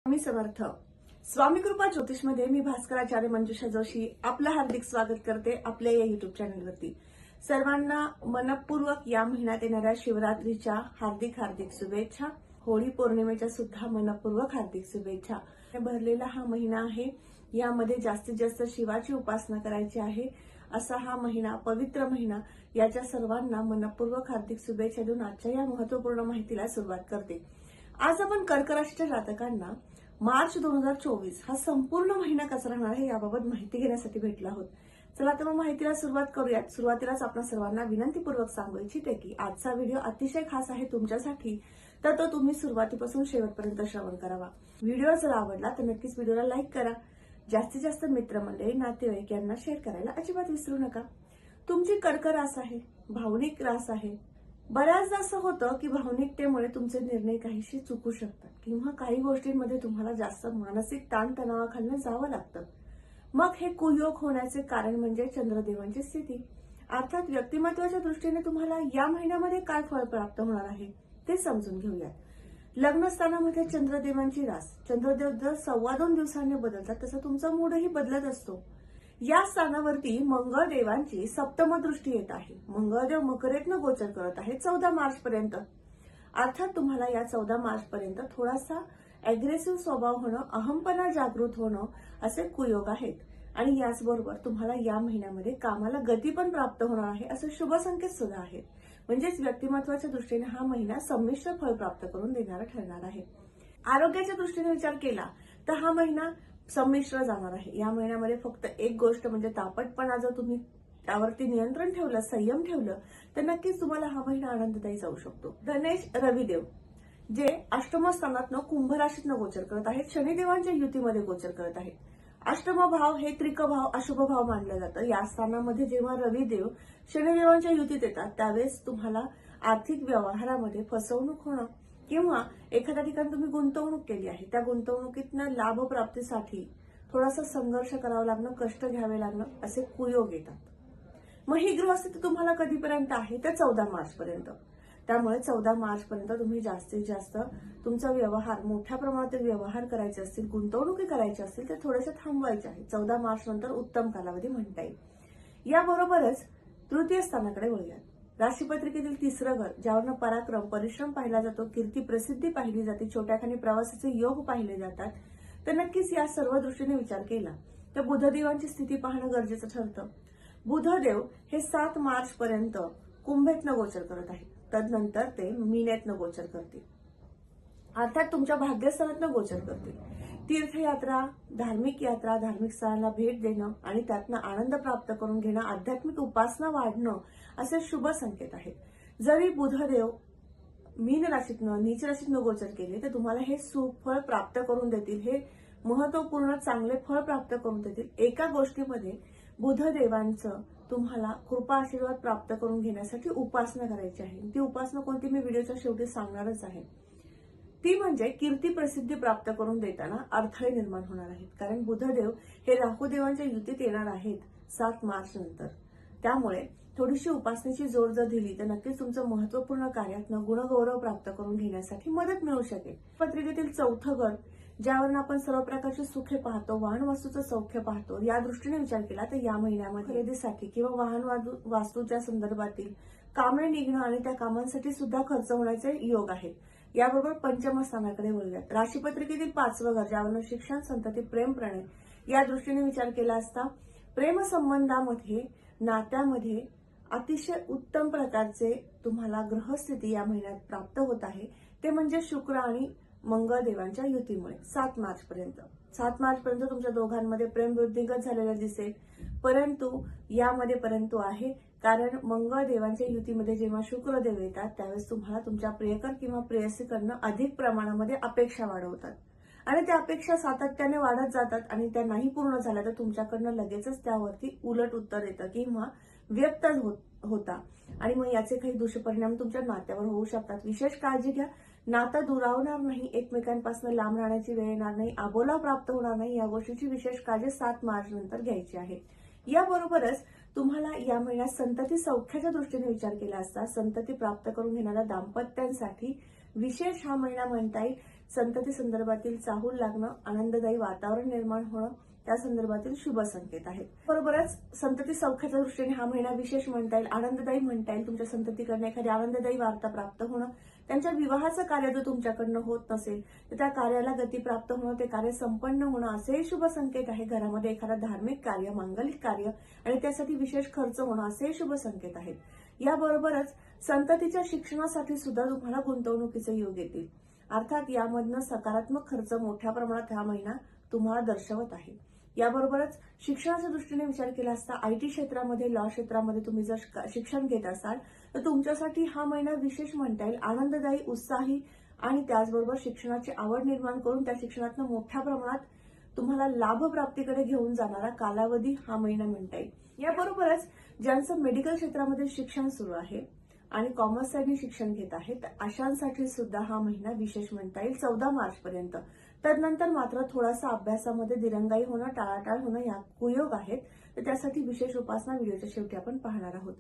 स्वामी समर्थ. स्वामी कृपा ज्योतिषमध्ये मी भास्कराचार्य मंजुषा जोशी आपलं हार्दिक स्वागत करते आपल्या या युट्यूब चॅनलवरती. सर्वांना मनपूर्वक या महिन्यात येणाऱ्या शिवरात्रीच्या हार्दिक हार्दिक शुभेच्छा. होळी पौर्णिमेच्या सुद्धा मनपूर्वक हार्दिक शुभेच्छा. भरलेला हा महिना आहे, यामध्ये जास्तीत जास्त शिवाची उपासना करायची आहे. असा हा महिना, पवित्र महिना, याच्या सर्वांना मनपूर्वक हार्दिक शुभेच्छा देऊन आजच्या या महत्वपूर्ण माहितीला सुरुवात करते. आज आपण कर्क राशीच्या जातकांना मार्च 2024 हा संपूर्ण महिना कसा राहणार आहे याबाबत माहिती घेण्यासाठी भेटलो आहोत. चला तर मग माहितीला सुरुवात करूयात. सुरुवातीलाच आपण सर्वांना विनंतीपूर्वक सांगू इच्छिते की आजचा व्हिडिओ अतिशय खास आहे तुमच्यासाठी, तर तो तुम्ही सुरुवातीपासून शेवटपर्यंत श्रवण करावा. व्हिडिओ जर आवडला तर नक्कीच व्हिडिओला लाईक करा. जास्तीत जास्त मित्रमंडळी, नातेवाईक यांना शेअर करायला अजिबात विसरू नका. तुमची कर्क रास आहे, भावनिक रास आहे. बऱ्याचदा असं होतं की भावनिकतेमुळे तुमचे निर्णय काहीशी चुकू शकतात किंवा काही गोष्टींमध्ये तुम्हाला जास्त मानसिक ताणतणावाखाली जावं लागतं. मग हे कुयोग होण्याचे कारण म्हणजे चंद्रदेवांची स्थिती. अर्थात व्यक्तिमत्वाच्या दृष्टीने तुम्हाला या महिन्यामध्ये काय फळ प्राप्त होणार आहे ते समजून घेऊयात. लग्नस्थानामध्ये चंद्रदेवांची रास. चंद्रदेव जर 2.25 दिवसांनी बदलतात तसं तुमचा मूडही बदलत असतो. या स्थानावरती मंगळ देवांची सप्तम दृष्टी येत आहे. मंगळदेव मकरेतनं गोचर करत आहे 14 मार्च पर्यंत. अर्थात तुम्हाला या 14 मार्च पर्यंत थोडासा अग्रेसिव्ह स्वभाव होणं, अहमपणा जागृत होणं असे कुयोग आहेत. आणि याचबरोबर तुम्हाला या महिन्यामध्ये कामाला गती पण प्राप्त होणार आहे असे शुभ संकेत सुद्धा आहेत. म्हणजेच व्यक्तिमत्वाच्या दृष्टीने हा महिना संमिश्र फळ प्राप्त करून देणारा ठरणार आहे. आरोग्याच्या दृष्टीने विचार केला तर हा महिना संमिश्र जाणार आहे. या महिन्यामध्ये फक्त एक गोष्ट म्हणजे तापटपणा जर तुम्ही त्यावरती नियंत्रण ठेवलं, संयम ठेवलं तर नक्कीच तुम्हाला हा महिना आनंददायी जाऊ शकतो. गणेश रविदेव जे अष्टम स्थानातनं कुंभ राशीतनं गोचर करत आहेत, शनिदेवांच्या युतीमध्ये गोचर करत आहेत. अष्टम भाव हे त्रिक भाव, अशुभ भाव मानलं जातं. या स्थानामध्ये जेव्हा रविदेव शनिदेवांच्या युतीत येतात त्यावेळेस तुम्हाला आर्थिक व्यवहारामध्ये फसवणूक होणं किंवा एखाद्या ठिकाणी तुम्ही गुंतवणूक केली आहे, त्या गुंतवणुकीतनं लाभ प्राप्तीसाठी थोडासा संघर्ष करावा लागणं, कष्ट घ्यावे लागणं असे कुयोग येतात. मग ही गृहस्थिती तुम्हाला कधीपर्यंत आहे तर 14 मार्च पर्यंत. त्यामुळे 14 मार्च पर्यंत तुम्ही जास्तीत जास्त तुमचा व्यवहार, मोठ्या प्रमाणात व्यवहार करायचे असतील, गुंतवणुकी करायची असतील तर थोडेसे थांबवायचे आहे. 14 मार्च नंतर उत्तम कालावधी म्हणता येईल. याबरोबरच तृतीय स्थानाकडे वळूयात. राशीपत्रिकेतील तिसरं घर, ज्यावरनं पराक्रम, परिश्रम पाहिला जातो, कीर्ती, प्रसिद्धी पाहिली जाते, छोट्याखानी प्रवासाचे योग पाहिले जातात, तर नक्कीच या सर्व दृष्टीने विचार केला तर बुधदेवांची स्थिती पाहणं गरजेचं ठरतं. बुधदेव हे 7 मार्च पर्यंत कुंभेतनं गोचर करत आहेत. तदनंतर ते मीनेतनं गोचर करतील. अर्थात तुमच्या भाग्यस्थानातनं गोचर करतील. तीर्थयात्रा, धार्मिक यात्रा, धार्मिक स्थळांना भेट देणं आणि त्यातनं आनंद प्राप्त करून घेणं, आध्यात्मिक उपासना वाढणं असे शुभ संकेत आहेत. जरी बुधदेव मीन राशीतनं, नीच राशीतनं गोचर केले तर तुम्हाला हे सुफळ प्राप्त करून देतील. हे महत्वपूर्ण चांगले फळ प्राप्त करून देतील. एका गोष्टीमध्ये बुधदेवांचं तुम्हाला कृपा आशीर्वाद प्राप्त करून घेण्यासाठी उपासना करायची आहे. ती उपासना कोणती मी व्हिडिओच्या शेवटी सांगणारच आहे. ती म्हणजे कीर्ती, प्रसिद्धी प्राप्त करून देताना अडथळे निर्माण होणार आहेत. कारण बुधदेव हे राहुदेवांच्या युतीत येणार आहेत 7 मार्च नंतर. त्यामुळे थोडीशी उपासनेची जोर जर दिली तर नक्कीच तुमचं महत्वपूर्ण कार्यातनं गुणगौरव प्राप्त करून घेण्यासाठी मदत मिळू शकेल. पत्रिकेतील चौथं घर, ज्यावरून आपण सर्व प्रकारची सुखे पाहतो, वाहन वास्तूचं सौख्य पाहतो, या दृष्टीने विचार केला तर या महिन्यामध्ये खरेदीसाठी किंवा वाहन वास्तूच्या संदर्भातील कामे निघणं आणि त्या कामांसाठी सुद्धा खर्च होण्याचे योग आहेत. याबरोबर पंचम स्थानाकडे वळूयात. राशीपत्रिकेतील 5वं घर, ज्यावरून शिक्षण, संतती, प्रेम, प्रणय या दृष्टीने विचार केला असता प्रेमसंबंधामध्ये, नात्यामध्ये अतिशय उत्तम प्रकारचे तुम्हाला ग्रहस्थिती या महिन्यात प्राप्त होत आहे. ते म्हणजे शुक्र आणि मंगळ देवांच्या युतीमुळे 7 मार्च पर्यंत. 7 मार्च पर्यंत तुमच्या दोघांमध्ये प्रेम वृद्धिंगत झालेलं दिसेल. परंतु यामध्ये परंतु आहे, कारण मंगळ देवांच्या युतीमध्ये जेव्हा शुक्रदेव येतात त्यावेळेस तुम्हाला तुमच्या प्रियकर किंवा प्रेयसीकडनं अधिक प्रमाणामध्ये अपेक्षा वाढवतात आणि त्या अपेक्षा सातत्याने वाढत जातात आणि त्या नाही पूर्ण झाल्या तर तुमच्याकडनं लगेचच त्यावरती उलट उत्तर येतं किंवा व्यक्त होता आणि मग याचे काही दुष्परिणाम तुमच्या नात्यावर होऊ शकतात. विशेष काळजी घ्या. नातं दुरावणार नाही, एकमेकांपासून लांब राहण्याची वेळ येणार नाही, आबोला प्राप्त होणार नाही, या गोष्टीची विशेष काळजी 7 मार्च नंतर घ्यायची आहे. याबरोबरच तुम्हाला या महिन्यात संतती सौख्याच्या दृष्टीने विचार केला असता संतती प्राप्त करून घेणाऱ्या दाम्पत्यांसाठी विशेष हा महिना म्हणता येईल. संतती संदर्भातील चाहूल लागणं, आनंददायी वातावरण निर्माण होणं, त्या संदर्भातील शुभ संकेत आहेत. बरोबरच संतती सौख्याच्या दृष्टीने हा महिना विशेष म्हणता येईल, आनंददायी म्हणता येईल. तुमच्या संततीकडनं एखादी आनंददायी वार्ता प्राप्त होणं, त्यांच्या विवाहाचं कार्य जर तुमच्याकडनं होत नसेल तर त्या कार्याला गती प्राप्त होणं, ते कार्य संपन्न होणं असेही शुभ संकेत आहे. घरामध्ये एखादा धार्मिक कार्य, मांगलिक कार्य आणि त्यासाठी विशेष खर्च होणं असेही शुभ संकेत आहेत. याबरोबरच संततीच्या शिक्षणासाठी सुद्धा तुम्हाला गुंतवणुकीचे योग येतील. अर्थात यामधनं सकारात्मक खर्च मोठ्या प्रमाणात हा महिना तुम्हाला दर्शवत आहे. याबरोबरच शिक्षणाच्या दृष्टीने विचार केला असता आयटी क्षेत्रामध्ये, लॉ क्षेत्रामध्ये तुम्ही जर शिक्षण घेत असाल तर तुमच्यासाठी हा महिना विशेष म्हणता येईल. आनंददायी, उत्साही आणि त्याचबरोबर शिक्षणाची आवड निर्माण करून त्या शिक्षणातून मोठ्या प्रमाणात तुम्हाला लाभप्राप्तीकडे घेऊन जाणारा कालावधी हा महिना म्हणता येईल. याबरोबरच ज्यांचं मेडिकल क्षेत्रामध्ये शिक्षण सुरू आहे आणि कॉमर्स साईडने शिक्षण घेत आहेत अशांसाठी सुद्धा हा महिना विशेष म्हणता येईल 14 मार्च पर्यंत. तदनंतर मात्र थोडासा अभ्यासामध्ये दिरंगाई होणं, टाळाटाळ होणं या कुयोग आहेत. तर त्यासाठी विशेष उपासना व्हिडिओच्या शेवटी आपण पाहणार आहोत.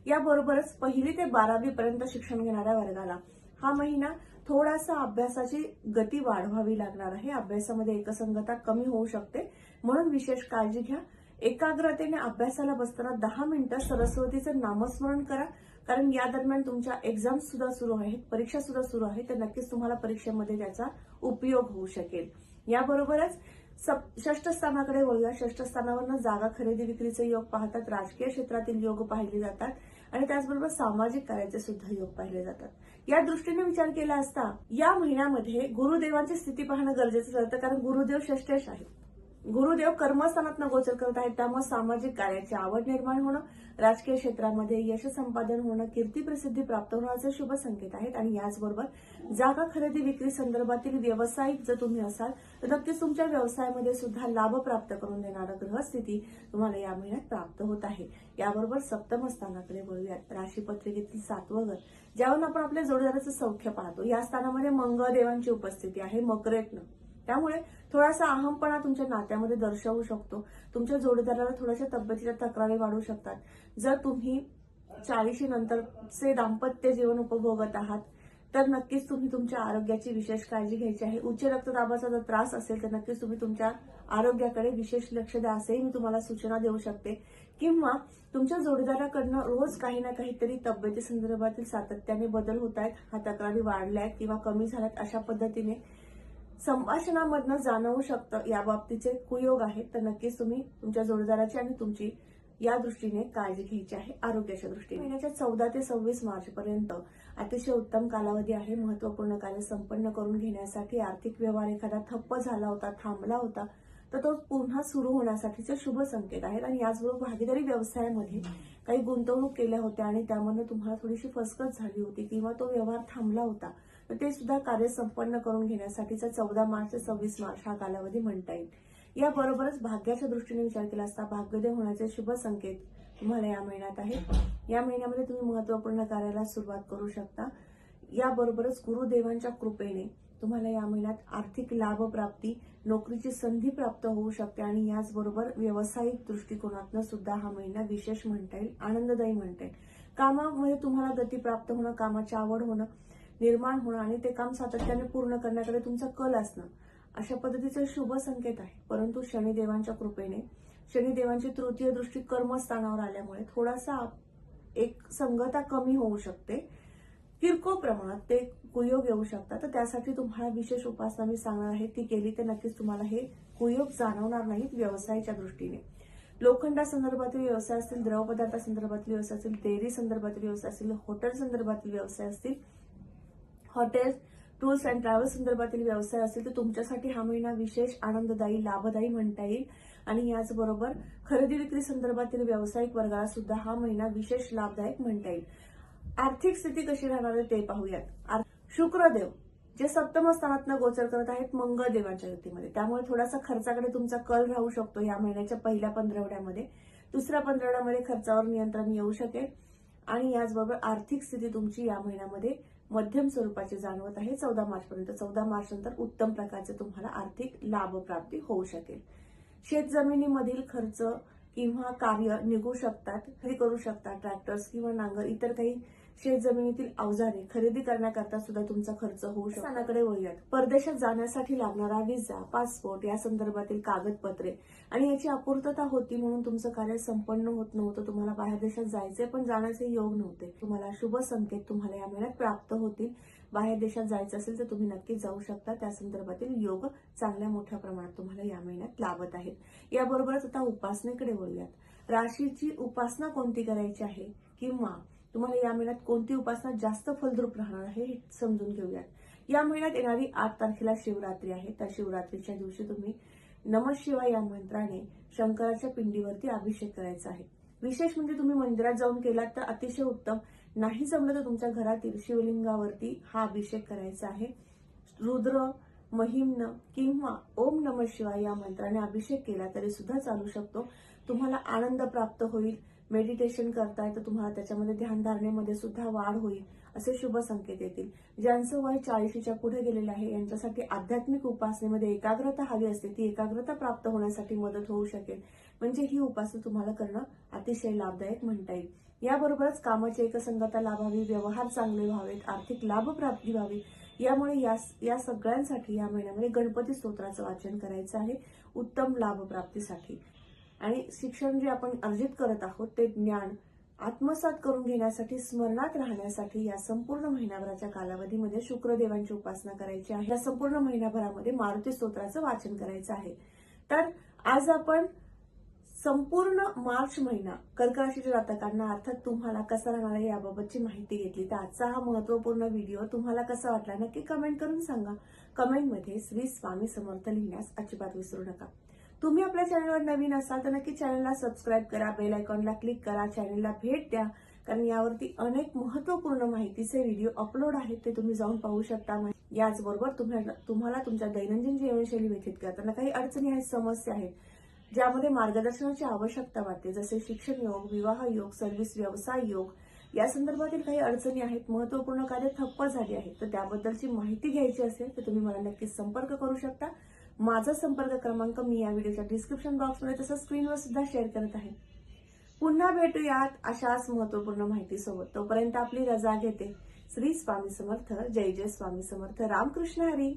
याबरोबरच 1ली ते 12वी पर्यंत शिक्षण घेणाऱ्या वर्गाला हा महिना थोडासा अभ्यासाची गती वाढवावी लागणार आहे. अभ्यासामध्ये एकसंगता कमी होऊ शकते, म्हणून विशेष काळजी घ्या. एकाग्रतेने अभ्यासाला बसताना 10 मिनिटं सरस्वतीचं नामस्मरण करा, कारण या दरम्यान तुमच्या एक्झाम्स सुद्धा सुरू आहेत, परीक्षा सुद्धा सुरू आहे, तर नक्कीच तुम्हाला परीक्षेमध्ये त्याचा उपयोग होऊ शकेल. याबरोबरच षष्ठ स्थानाकडे वळूया. षष्ठ स्थानावरनं जागा खरेदी विक्रीचे योग पाहतात, राजकीय क्षेत्रातील योग पाहिले जातात आणि त्याचबरोबर सामाजिक कार्याचे सुद्धा योग पाहिले जातात. या दृष्टीने विचार केला असता या महिन्यामध्ये गुरुदेवांची स्थिती पाहणं गरजेचं ठरतं, कारण गुरुदेव षष्ठेश आहेत. गुरुदेव कर्मस्थानात गोचर करत आहेत, त्यामुळे सामाजिक कार्याची आवड निर्माण होणं, राजकीय क्षेत्रामध्ये यश संपादन होणं, कीर्ती प्रसिद्धी प्राप्त होणं असे शुभ संकेत आहेत. आणि याचबरोबर जागा खरेदी विक्री संदर्भातील व्यावसायिक जर तुम्ही असाल तर नक्कीच तुमच्या व्यवसायामध्ये सुद्धा लाभ प्राप्त करून देणारं ग्रहस्थिती तुम्हाला या महिन्यात प्राप्त होत आहे. याबरोबर सप्तम स्थानाकडे वळूयात. राशीपत्रिकेतील 7वं घर, ज्यावरून आपण आपल्या जोडीदाराचं सौख्य पाहतो. या स्थानामध्ये मंगळदेवांची उपस्थिती आहे, मकरेतनं. त्यामुळे थोडासा अहमपणा तुमच्या नात्यामध्ये दर्शवू शकतो. तुमच्या जोडीदाराला थोड्याशा तब्येतीच्या तक्रारी वाढू शकतात. जर तुम्ही 40 नंतरचे दाम्पत्य जीवन उपभोगत आहात तर नक्कीच तुम्ही तुमच्या आरोग्याची विशेष काळजी घ्यायची आहे. उच्च रक्तदाबाचा जर त्रास असेल तर नक्कीच तुम्ही तुमच्या आरोग्याकडे विशेष लक्ष द्या, असेही मी तुम्हाला सूचना देऊ शकते. किंवा तुमच्या जोडीदाराकडनं रोज काही ना काहीतरी तब्येती संदर्भातील सातत्याने बदल होत आहेत, हा तक्रारी वाढल्या आहेत किंवा कमी झाल्यात अशा पद्धतीने संभाषणामधनं जाणवू शकतं. या बाबतीचे कुयोग आहेत, तर नक्कीच तुम्ही तुमच्या जोडीदाराची आणि तुमची या दृष्टीने काळजी घ्यायची आहे. आरोग्याच्या दृष्टीने महिन्याच्या 14 ते 26 मार्च पर्यंत अतिशय उत्तम कालावधी आहे. महत्वपूर्ण कार्य संपन्न करून घेण्यासाठी आर्थिक व्यवहार एखादा ठप्प झाला होता, थांबला होता, तर तो पुन्हा सुरू होण्यासाठीचे शुभ संकेत आहेत. आणि याचबरोबर भागीदारी व्यवसायामध्ये काही गुंतवणूक केल्या होत्या आणि त्यामध्ये तुम्हाला थोडीशी फसगत झाली होती किंवा तो व्यवहार थांबला होता, तर ते सुद्धा कार्य संपन्न करून घेण्यासाठीचा 14 मार्च ते 26 मार्च हा कालावधी म्हणता येईल. याबरोबरच भाग्याच्या दृष्टीने विचार केला असता भाग्योदय होण्याचे शुभ संकेत तुम्हाला या महिन्यात आहेत. या महिन्यामध्ये तुम्ही महत्वपूर्ण कार्याला सुरुवात करू शकता. याबरोबरच गुरुदेवांच्या कृपेने तुम्हाला या महिन्यात आर्थिक लाभ प्राप्ती, नोकरीची संधी प्राप्त होऊ शकते. आणि याचबरोबर व्यावसायिक दृष्टिकोनातून सुद्धा हा महिना विशेष म्हणता येईल, आनंददायी म्हणता येईल. कामामध्ये तुम्हाला गती प्राप्त होणं, कामाची आवड होणं, निर्माण होणं आणि ते काम सातत्याने पूर्ण करण्याकडे तुमचा कल असणं अशा पद्धतीचे शुभ संकेत आहे. परंतु शनिदेवांच्या कृपेने शनिदेवांची तृतीय दृष्टी कर्मस्थानावर आल्यामुळे थोडासा एक संगता कमी होऊ शकते, किरकोळ प्रमाणात ते कुयोग येऊ शकतात. तर त्यासाठी तुम्हाला विशेष उपासना मी सांगणार आहे, ती केली तर नक्कीच तुम्हाला हे कुयोग जाणवणार नाहीत. व्यवसायाच्या दृष्टीने लोखंडा संदर्भातील व्यवसाय असतील, द्रवपदार्थासंदर्भातील व्यवसाय असतील, डेअरी संदर्भातील व्यवसाय असतील, हॉटेल संदर्भातील व्यवसाय असतील, हॉटेल टूर्स अँड ट्रॅव्हल्स संदर्भातील व्यवसाय असतील, तर तुमच्यासाठी हा महिना विशेष आनंददायी, लाभदायी म्हणता येईल. आणि याचबरोबर खरेदी विक्री संदर्भातील व्यावसायिक वर्गाला सुद्धा हा महिना विशेष लाभदायक म्हणता येईल. आर्थिक स्थिती कशी राहणार आहे ते पाहूयात. शुक्रदेव जे सप्तम स्थानातनं गोचर करत आहेत मंगळदेवांच्या युतीमध्ये, त्यामुळे थोडासा खर्चाकडे तुमचा कल राहू शकतो या महिन्याच्या पहिल्या पंधरवड्यामध्ये. दुसऱ्या पंधरवड्यामध्ये खर्चावर नियंत्रण येऊ शकेल. आणि याचबरोबर आर्थिक स्थिती तुमची या महिन्यामध्ये मध्यम स्वरूपाची जाणवत आहे 14 मार्च पर्यंत. 14 मार्च नंतर उत्तम प्रकारचे तुम्हाला आर्थिक लाभ प्राप्ती होऊ शकेल. शेतजमिनीमधील खर्च किंवा कार्य निघू शकतात, खरेदी करू शकता, ट्रॅक्टर्स किंवा नांगर, इतर काही शेतजमिनीतील अवजारे खरेदी करण्याकरता सुद्धा तुमचा खर्च होऊ शकतो. स्थानाकडे वळूयात. परदेशात जाण्यासाठी लागणारा व्हिसा, पासपोर्ट या संदर्भातील कागदपत्रे आणि याची अपूर्तता होती म्हणून तुमचं कार्य संपन्न होत नव्हतं. तुम्हाला बाहेर देशात जायचे पण जाण्याचे योग नव्हते. तुम्हाला शुभ संकेत तुम्हाला या महिन्यात प्राप्त होतील. बाहेर देशात जायचं असेल तर तुम्ही नक्कीच जाऊ शकता. त्या संदर्भातील योग चांगल्या मोठ्या प्रमाणात तुम्हाला या महिन्यात लाभत आहेत. याबरोबरच आता उपासनेकडे वळूयात. राशीची उपासना कोणती करायची आहे किंवा तुम्हाला या महिन्यात कोणती उपासना जास्त फलद्रूप राहणार आहे हे समजून घेऊयात. या महिन्यात येणारी 8 तारखेला शिवरात्री आहे. त्या शिवरात्रीच्या दिवशी तुम्ही नमः शिवाय या मंत्राने शंकराच्या पिंडीवरती अभिषेक करायचा आहे. विशेष म्हणजे तुम्ही मंदिरात जाऊन केलात तर अतिशय उत्तम. नाही जमलं तर तुमच्या घरातील शिवलिंगावरती हा अभिषेक करायचा आहे. रुद्र, महिम्न किंवा ओम नमः शिवाय या मंत्राने अभिषेक केला तरी सुद्धा चालू शकतो. तुम्हाला आनंद प्राप्त होईल. मेडिटेशन करताय तर तुम्हाला त्याच्यामध्ये ध्यानधारणेमध्ये सुद्धा वाढ होईल असे शुभ संकेत येतील. ज्यांचं वय 40च्या पुढे गेलेलं आहे यांच्यासाठी आध्यात्मिक उपासनेमध्ये एकाग्रता हवी असते. ती एकाग्रता प्राप्त होण्यासाठी मदत होऊ शकेल. म्हणजे ही उपासना तुम्हाला करणं अतिशय लाभदायक म्हणता येईल. याबरोबरच कामाची एकसंगता लाभावी, व्यवहार चांगले व्हावेत, आर्थिक लाभ प्राप्ती व्हावी. यामुळे या सगळ्यांसाठी या महिन्यामध्ये गणपती स्तोत्राचं वाचन करायचं आहे उत्तम लाभ प्राप्तीसाठी. आणि शिक्षण जे आपण अर्जित करत आहोत ते ज्ञान आत्मसात करून घेण्यासाठी, स्मरणात राहण्यासाठी या संपूर्ण महिन्याभराच्या कालावधीमध्ये शुक्रदेवांची उपासना करायची आहे. या संपूर्ण महिन्याभरामध्ये मारुती स्तोत्राचं वाचन करायचं आहे. तर आज आपण संपूर्ण मार्च महिना कर्क राशीच्या जातकांना अर्थात तुम्हाला कसा राहणार आहे याबाबतची माहिती घेतली. तर आजचा हा महत्वपूर्ण व्हिडिओ तुम्हाला कसा वाटला नक्की कमेंट करून सांगा. कमेंटमध्ये श्री स्वामी समर्थ लिहिण्यास अजिबात विसरू नका. तुम्ही आपल्या चॅनलवर नवीन असाल तर नक्की चॅनलला सबस्क्राईब करा, बेल आयकॉनला क्लिक करा, चॅनलला भेट द्या, कारण यावरती अनेक महत्वपूर्ण माहितीचे व्हिडिओ अपलोड आहेत ते तुम्ही जाऊन पाहू शकता. याचबरोबर तुम्हाला तुमच्या दैनंदिन जीवनशैली व्यतीत करताना काही अडचणी आहेत, समस्या आहेत ज्यामध्ये मार्गदर्शनाची आवश्यकता वाटते, जसे शिक्षण योग, विवाह योग, सर्व्हिस व्यवसाय योग या संदर्भातील काही अडचणी आहेत, महत्वपूर्ण कार्य ठप्प झाले आहेत. तर त्याबद्दलची माहिती घ्यायची असेल तर तुम्ही मला नक्कीच संपर्क करू शकता. माझा संपर्क क्रमांक मी या व्हिडिओच्या डिस्क्रिप्शन बॉक्समध्ये तसंच स्क्रीनवर सुद्धा शेअर करत आहे. पुन्हा भेटूयात अशाच महत्वपूर्ण माहितीसोबत. तोपर्यंत आपली रजा घेते. श्री स्वामी समर्थ. जय जय स्वामी समर्थ. रामकृष्ण हरी.